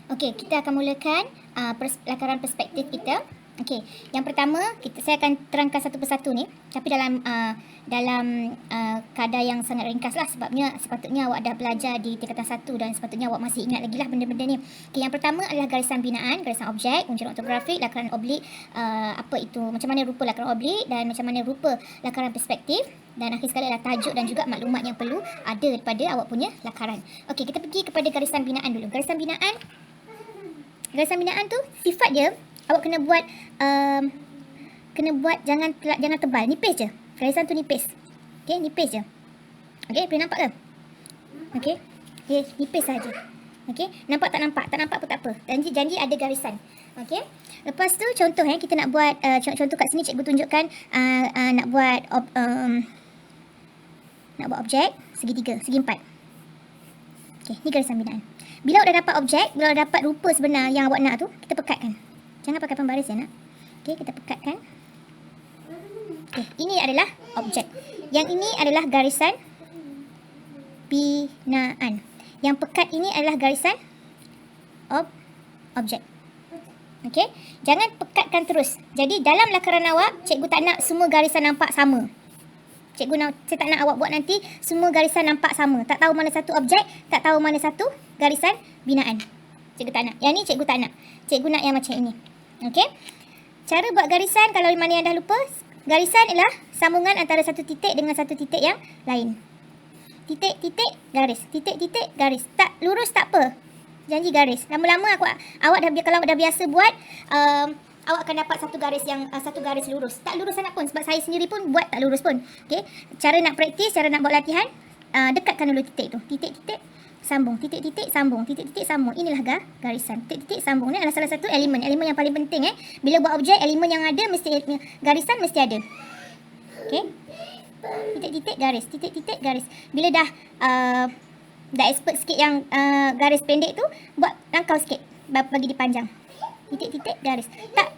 Okey, kita akan mulakan lakaran perspektif kita. Okey, yang pertama saya akan terangkan satu persatu ni, tapi dalam kadar yang sangat ringkas lah, sebabnya sepatutnya awak dah belajar di tingkatan 1 dan sepatutnya awak masih ingat lagi lah benda-benda ni. Okey, yang pertama adalah garisan binaan, garisan objek, unjuran ortografik, lakaran oblik, apa itu, macam mana rupa lakaran oblik dan macam mana rupa lakaran perspektif, dan akhir sekali adalah tajuk dan juga maklumat yang perlu ada daripada awak punya lakaran. Okey, kita pergi kepada garisan binaan dulu. Garisan binaan tu sifat dia awak kena buat jangan tebal, nipis je. Garisan tu nipis. Okey, nipis je. Okey, boleh nampak ke? Okey. Okay, nipis saja. Okey, nampak tak nampak? Tak nampak pun tak apa. Janji ada garisan. Okey. Lepas tu contoh kita nak buat contoh kat sini cikgu tunjukkan nak buat objek segitiga, segi empat. Okey, ni garisan binaan. Bila awak dah dapat objek, bila awak dah dapat rupa sebenar yang awak nak tu, kita pekatkan. Jangan pakai pembaris ya nak. Okey, kita pekatkan. Okey, ini adalah objek. Yang ini adalah garisan binaan. Yang pekat ini adalah garisan objek. Okey, jangan pekatkan terus. Jadi dalam lakaran awak, cikgu tak nak semua garisan nampak sama. Saya tak nak awak buat nanti semua garisan nampak sama. Tak tahu mana satu objek, tak tahu mana satu garisan binaan. Cikgu tak nak. Yang ni cikgu tak nak. Cikgu nak yang macam ini. Okey. Cara buat garisan, kalau mana yang dah lupa, garisan ialah sambungan antara satu titik dengan satu titik yang lain. Titik-titik garis. Titik-titik garis. Tak lurus tak apa. Janji garis. Lama-lama awak kalau dah biasa buat, awak akan dapat satu garis lurus. Tak lurus sangat pun, sebab saya sendiri pun buat tak lurus pun. Okey. Cara nak praktis, cara nak buat latihan, dekatkan dulu titik tu. Titik-titik sambung, titik-titik sambung, titik-titik sambung. Inilah garisan. Titik-titik sambung ni adalah salah satu elemen yang paling penting Bila buat objek, elemen yang ada garisan mesti ada. Okey. Titik-titik garis, titik-titik garis. Bila dah expert sikit yang garis pendek tu, buat langkau sikit bagi dipanjang. Titik-titik garis.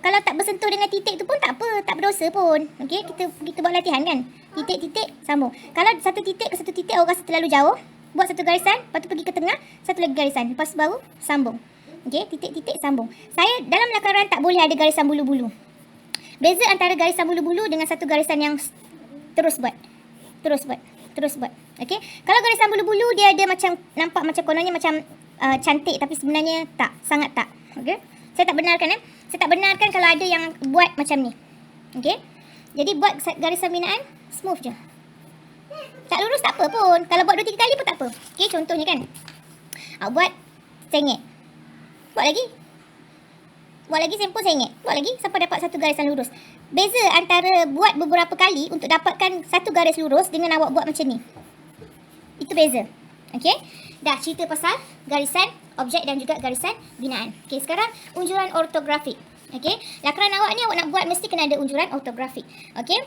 Kalau tak bersentuh dengan titik tu pun tak apa, tak berdosa pun. Okey, kita buat latihan kan. Titik-titik sambung. Kalau satu titik ke satu titik awak rasa terlalu jauh, buat satu garisan, lepas tu pergi ke tengah, satu lagi garisan, lepas tu baru sambung. Okey, titik-titik sambung. Saya dalam lakaran tak boleh ada garisan bulu-bulu. Beza antara garisan bulu-bulu dengan satu garisan yang terus buat. Okey. Kalau garisan bulu-bulu dia ada macam, nampak macam kononnya macam cantik, tapi sebenarnya tak, sangat tak. Okey. Saya tak benarkan kalau ada yang buat macam ni. Okey. Jadi buat garisan binaan smooth je. Tak lurus tak apa pun. Kalau buat 2-3 kali pun tak apa. Okey, contohnya kan. Awak buat sengit. Buat lagi sempur sengit. Buat lagi sampai dapat satu garisan lurus. Beza antara buat beberapa kali untuk dapatkan satu garis lurus dengan awak buat macam ni. Itu beza. Okey. Dah cerita pasal garisan objek dan juga garisan binaan. Okey, sekarang unjuran ortografik. Okey, lakaran awak ni awak nak buat mesti kena ada unjuran ortografik. Okey.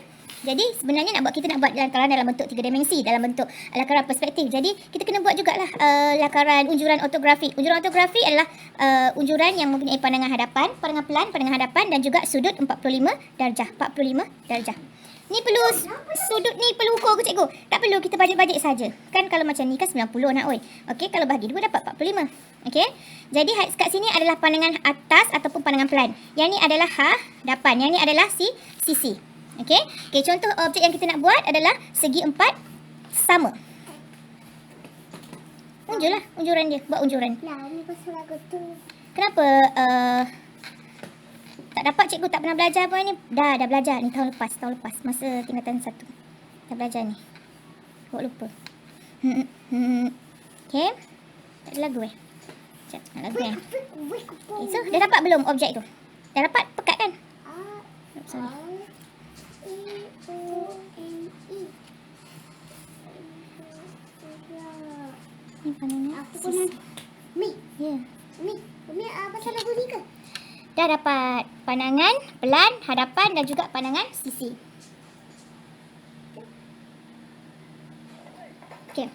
Jadi sebenarnya kita nak buat lakaran dalam bentuk 3 dimensi, dalam bentuk lakaran perspektif. Jadi kita kena buat jugalah lakaran unjuran ortografik. Unjuran ortografik adalah unjuran yang mempunyai pandangan hadapan, pandangan pelan, pandangan hadapan dan juga sudut 45 darjah. 45 darjah. Ni sudut ni perlu ukur ke cikgu? Tak perlu, kita bajet-bajet saja. Kan kalau macam ni kan 90 nak oi. Okey, kalau bahagi 2 dapat 45. Okey. Jadi kat sini adalah pandangan atas ataupun pandangan pelan. Yang ni adalah hadapan, yang ni adalah sisi. Okey. Okey, contoh objek yang kita nak buat adalah segi 4 sama. Unjuran dia, buat unjuran. Kenapa tak dapat? Cikgu tak pernah belajar apa ni. Dah belajar ni tahun lepas masa tingkatan 1. Dah belajar ni. Awak lupa. Okey. Tak ada lagu Sekejap, nak lagu Okay, so dah dapat belum objek tu? Dah dapat pekat kan? Sorry. Ni pandangan Mi. Ya. Mi pasal lagu ni ke? Dah dapat pandangan pelan, hadapan dan juga pandangan sisi. Okey.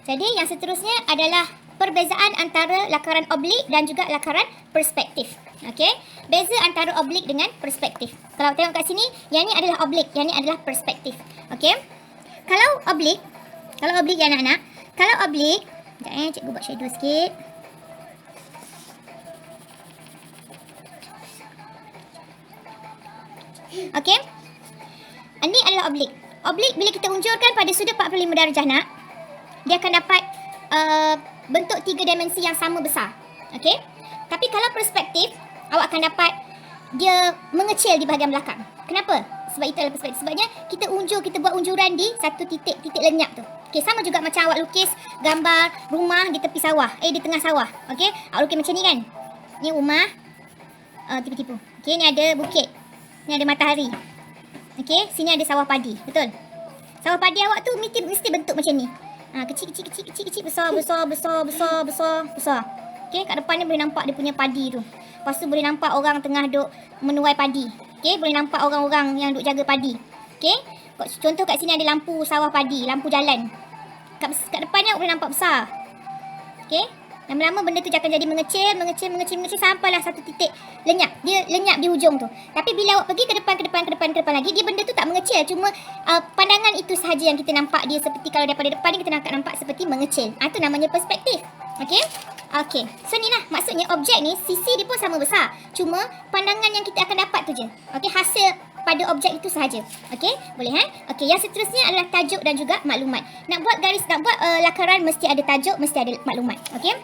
Jadi yang seterusnya adalah perbezaan antara lakaran oblik dan juga lakaran perspektif. Okey. Beza antara oblik dengan perspektif. Kalau tengok kat sini, yang ni adalah oblik, yang ni adalah perspektif. Okey. Kalau oblik ya anak-anak. Kalau oblik, sekejap cikgu buat shadow sikit. Okey. Ini adalah oblik. Oblik bila kita unjurkan pada sudut 45 darjah nak, dia akan dapat bentuk 3 dimensi yang sama besar. Okey. Tapi kalau perspektif, awak akan dapat dia mengecil di bahagian belakang. Kenapa? Sebab itu adalah perspektif. Sebabnya kita buat unjuran di satu titik lenyap tu. Okey, sama juga macam awak lukis gambar rumah di tepi sawah, di tengah sawah. Okey, awak lukis macam ni kan? Ni rumah. Tipu-tipu. Okey, ni ada bukit. Ni ada matahari. Okey, sini ada sawah padi. Betul? Sawah padi awak tu mesti bentuk macam ni. Kecil, besar. Okey, kat depan ni boleh nampak dia punya padi tu. Lepas tu boleh nampak orang tengah duk menuai padi. Okey, boleh nampak orang-orang yang duk jaga padi. Okey, contoh kat sini ada lampu sawah padi, lampu jalan. Kat depan ni boleh nampak besar. Okey, lama-lama benda tu akan jadi mengecil sampailah satu titik lenyap. Dia lenyap di hujung tu. Tapi bila awak pergi ke depan lagi, dia benda tu tak mengecil. Cuma pandangan itu sahaja yang kita nampak dia seperti kalau daripada depan ni kita nampak seperti mengecil. Itu namanya perspektif. Okey? Okey. So ni lah maksudnya objek ni sisi dia pun sama besar. Cuma pandangan yang kita akan dapat tu je. Okey, hasil pada objek itu sahaja. Okey? Boleh Okey, yang seterusnya adalah tajuk dan juga maklumat. Nak buat lakaran mesti ada tajuk, mesti ada maklumat. Okey?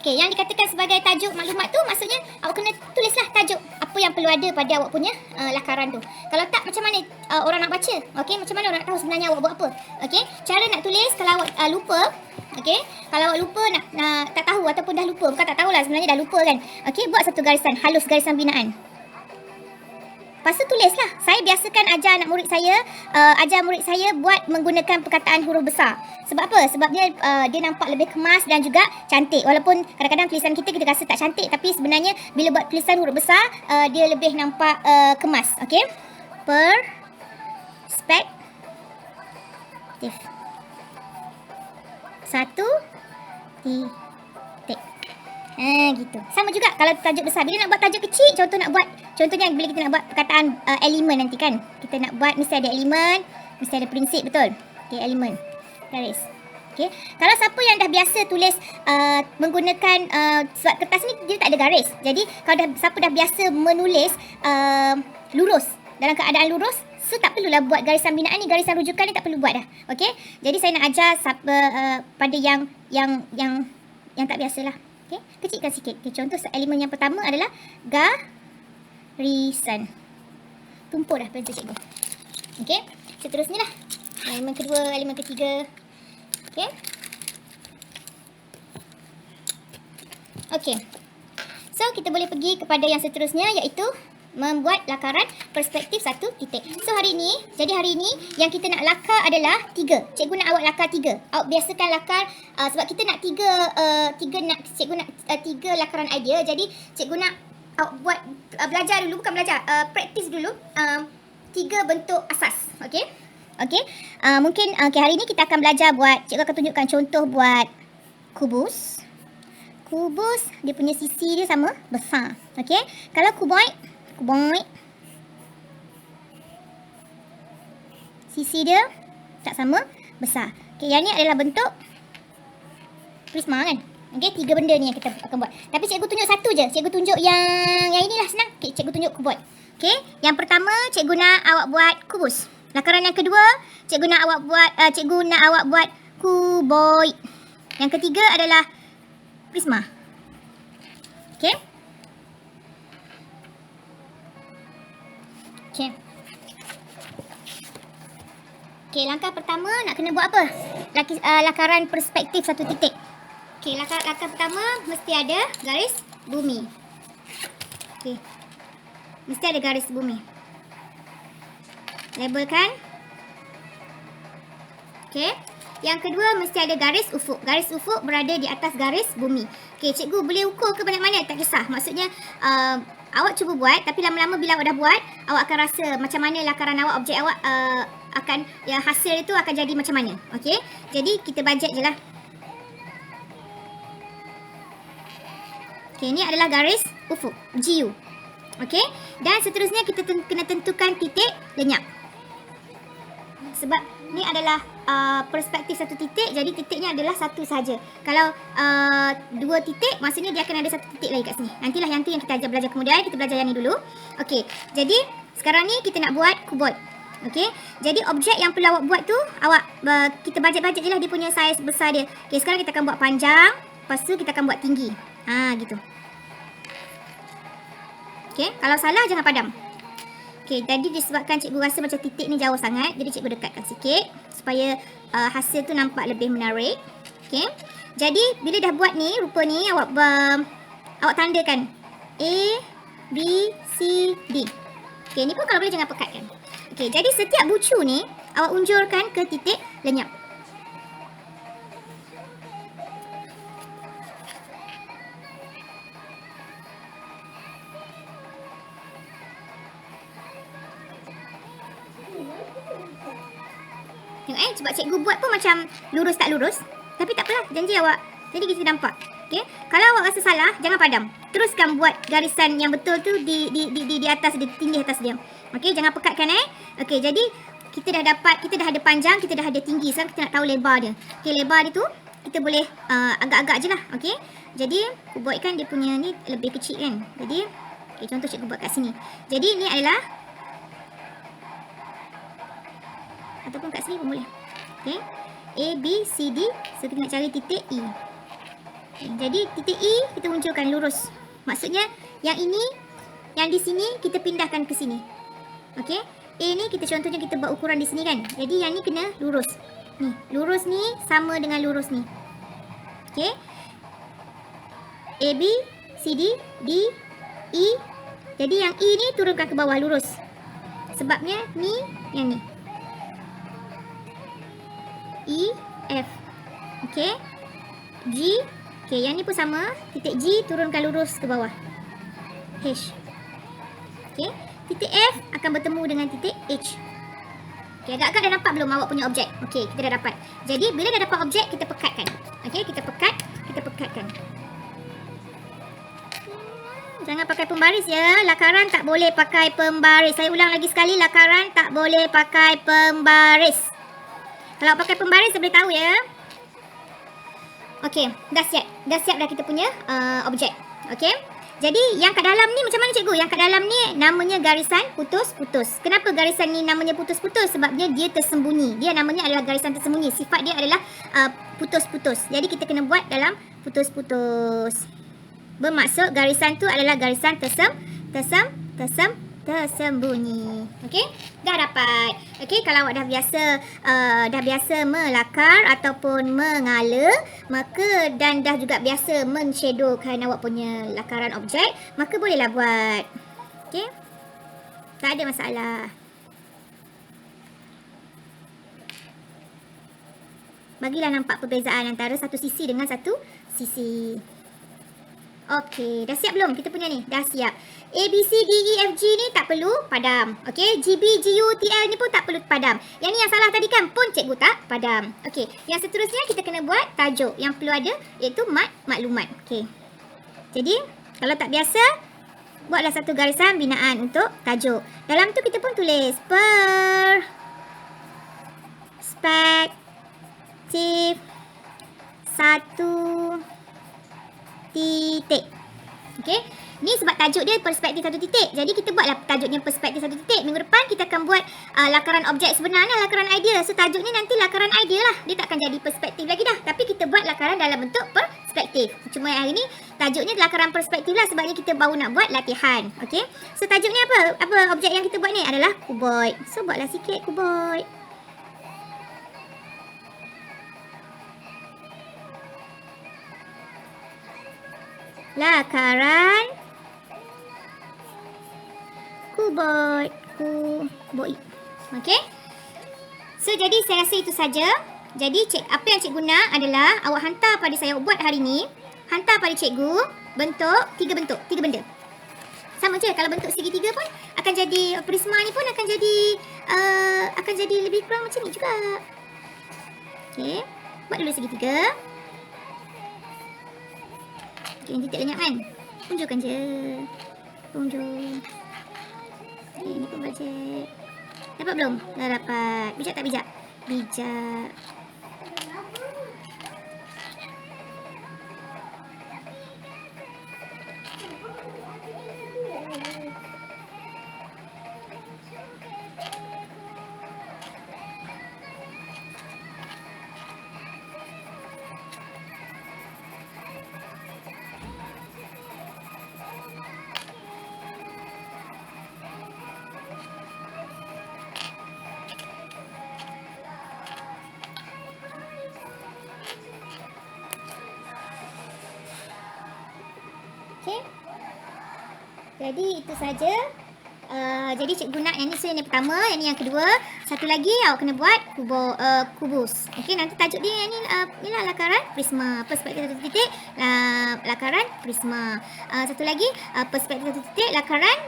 Okey, yang dikatakan sebagai tajuk maklumat tu maksudnya awak kena tulislah tajuk apa yang perlu ada pada awak punya lakaran tu. Kalau tak, macam mana orang nak baca? Okey, macam mana orang nak tahu sebenarnya awak buat apa? Okey, cara nak tulis kalau awak lupa. Okey, kalau awak lupa nak tak tahu ataupun dah lupa, bukan tak tahulah, sebenarnya dah lupa kan. Okey, buat satu garisan halus, garisan binaan. Lepas tu tulislah. Saya biasakan ajar murid saya buat menggunakan perkataan huruf besar. Sebab apa? Sebab dia nampak lebih kemas dan juga cantik. Walaupun kadang-kadang tulisan kita rasa tak cantik, tapi sebenarnya bila buat tulisan huruf besar, dia lebih nampak kemas. Okey? Perspektif. Satu titik. Gitu. Sama juga kalau tajuk besar. Bila nak buat tajuk kecil, contohnya bila kita nak buat perkataan elemen nanti kan. Kita nak buat mesti ada elemen, mesti ada prinsip, betul? Okey, elemen. Garis. Okey. Kalau siapa yang dah biasa tulis menggunakan sebab kertas ni dia tak ada garis. Jadi kalau siapa dah biasa menulis lurus, dalam keadaan lurus, so tak perlulah buat garisan binaan ni, garisan rujukan ni tak perlu buat dah. Okey? Jadi saya nak ajar pada yang tak biasalah. Okey, kecilkan sikit. Okay, contoh elemen yang pertama adalah garisan. Tumpuk dah pensel cikgu. Okey, seterusnya lah. Elemen kedua, elemen ketiga. Okey. Okey. So, kita boleh pergi kepada yang seterusnya iaitu membuat lakaran perspektif satu titik. So hari ini yang kita nak lakar adalah 3. Cikgu nak awak lakar 3. Awak biasakan lakar sebab kita nak 3 lakaran idea. Jadi cikgu nak awak buat belajar dulu, bukan belajar, praktis dulu 3 bentuk asas. Okey? Okey. Mungkin hari ini kita akan belajar buat, cikgu akan tunjukkan contoh buat kubus. Kubus dia punya sisi dia sama besar. Okey? Kalau kuboid sisi dia tak sama besar. Okey, yang ni adalah bentuk prisma kan. Okey, 3 benda ni yang kita akan buat. Tapi cikgu tunjuk satu je. Cikgu tunjuk yang inilah senang. Okey, cikgu tunjuk kuboid. Okey, yang pertama cikgu nak awak buat kubus. Lakaran yang kedua, cikgu nak awak buat kuboid. Yang ketiga adalah prisma. Okey? Okey, langkah pertama nak kena buat apa? Lakaran perspektif satu titik. Okey, langkah pertama mesti ada garis bumi. Okey. Mesti ada garis bumi. Labelkan. Okey. Yang kedua mesti ada garis ufuk. Garis ufuk berada di atas garis bumi. Okey, cikgu boleh ukur ke banyak mana? Tak kisah. Maksudnya awak cuba buat, tapi lama-lama bila awak dah buat, awak akan rasa macam mana lakaran awak, objek awak hasil itu akan jadi macam mana. Okey? Jadi kita bajet je lah. Okey, ini adalah garis ufuk, GU. Okey? Dan seterusnya kita kena tentukan titik lenyap. Sebab ni adalah perspektif satu titik, jadi titiknya adalah satu saja. Kalau 2 titik, maksudnya dia akan ada satu titik lagi kat sini. Nantilah yang tu yang kita belajar kemudian, kita belajar yang ni dulu. Okey, jadi Sekarang ni kita nak buat kuboid. Okey, jadi objek yang perlu awak buat tu, kita bajet-bajet je lah dia punya saiz besar dia. Okey, sekarang kita akan buat panjang, lepas tu kita akan buat tinggi. Gitu. Okey, kalau salah jangan padam. Okey, tadi disebabkan cikgu rasa macam titik ni jauh sangat, jadi cikgu dekatkan sikit supaya hasil tu nampak lebih menarik. Okey, jadi bila dah buat ni, rupa ni awak tandakan A, B, C, D. Okey, ni pun kalau boleh jangan pekatkan. Okey, jadi setiap bucu ni awak unjurkan ke titik lenyap. Tengok sebab cikgu buat pun macam lurus tak lurus. Tapi tak apalah, janji awak. Jadi kita nampak. Okey, kalau awak rasa salah, jangan padam. Teruskan buat garisan yang betul tu di atas, di tinggi atas dia. Okey, jangan pekatkan Okey, jadi kita dah ada panjang, kita dah ada tinggi. Sekarang kita nak tahu lebar dia. Okey, lebar dia tu kita boleh agak-agak je lah. Okey, jadi kuboid kan dia punya ni lebih kecil kan. Jadi, okey, contoh cikgu buat kat sini. Jadi ni adalah, ataupun kat sini pun boleh. Okey, A, B, C, D. So, kita nak cari titik E. Okay, jadi titik E kita munculkan lurus. Maksudnya yang ini, yang di sini kita pindahkan ke sini. Okey, A ni kita contohnya kita buat ukuran di sini kan. Jadi yang ni kena lurus. Ni, lurus ni sama dengan lurus ni. Okey, A, B, C, D, D, E. Jadi yang E ni turunkan ke bawah lurus. Sebabnya ni, yang ni E, F. Okey, G. Okey, yang ni pun sama. Titik G turunkan lurus ke bawah. H. Okey, titik F akan bertemu dengan titik H. Okey, agak-agak dah nampak belum awak punya objek? Okey, kita dah dapat. Jadi, bila dah dapat objek, kita pekatkan. Okey, kita pekatkan. Jangan pakai pembaris ya. Lakaran tak boleh pakai pembaris. Saya ulang lagi sekali, lakaran tak boleh pakai pembaris. Kalau pakai pembaris, saya boleh tahu ya. Okey, dah siap dah kita punya objek. Okey, jadi yang kat dalam ni macam mana cikgu? Yang kat dalam ni namanya garisan putus-putus. Kenapa garisan ni namanya putus-putus? Sebabnya dia tersembunyi. Dia namanya adalah garisan tersembunyi. Sifat dia adalah putus-putus. Jadi kita kena buat dalam putus-putus. Bermaksud garisan tu adalah garisan tersembunyi. Okey, dah dapat. Okey, kalau awak dah biasa melakar ataupun mengala, maka dan dah juga biasa men-shadowkan awak punya lakaran objek, maka bolehlah buat. Okey, tak ada masalah. Bagilah nampak perbezaan antara satu sisi dengan satu sisi. Okey, dah siap belum kita punya ni? Dah siap. A, B, C, D, E, F, G ni tak perlu padam. Okey, G, B, G, U, T, L ni pun tak perlu padam. Yang ni yang salah tadi kan pun cikgu tak padam. Okey, yang seterusnya kita kena buat tajuk. Yang perlu ada iaitu maklumat. Okey, jadi kalau tak biasa, buatlah satu garisan binaan untuk tajuk. Dalam tu kita pun tulis perspektif satu titik. Okey, ni sebab tajuk dia perspektif satu titik. Jadi kita buatlah tajuknya perspektif satu titik. Minggu depan kita akan buat lakaran objek sebenarnya, lakaran idea. So tajuk ni nanti lakaran idea lah. Dia tak akan jadi perspektif lagi dah. Tapi kita buat lakaran dalam bentuk perspektif. Cuma hari ni tajuknya lakaran perspektif lah sebabnya kita baru nak buat latihan. Okey, so tajuk ni apa? Apa objek yang kita buat ni adalah kuboid. So buatlah sikit kuboid. Lakaran kuboid. Okey. So jadi saya rasa itu saja. Jadi apa yang cikgu nak adalah awak hantar pada saya buat hari ni, hantar pada cikgu bentuk tiga benda. Sama je, kalau bentuk segitiga pun akan jadi, prisma ni pun akan jadi lebih kurang macam ni juga. Okey, buat dulu segitiga. Yang titik lenyap kan, tunjukkan je. Tunjuk. Okay, ni pun bajet. Dapat belum? Dah dapat. Bijak tak bijak? Bijak. Jadi itu saja. Jadi cikgu nak yang ni, so yang pertama, yang ni yang kedua. Satu lagi awak kena buat kubus. Okey, nanti tajuk dia yang ni ni lah lakaran prisma. Perspektif satu titik lakaran prisma. Satu lagi perspektif satu titik lakaran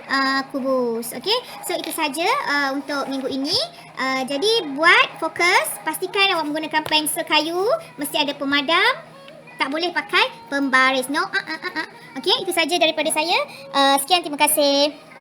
kubus. Okey. So itu saja untuk minggu ini. Jadi buat fokus, pastikan awak menggunakan pensel kayu, mesti ada pemadam. Tak boleh pakai pembaris. No. Okey, itu saja daripada saya. Sekian, terima kasih.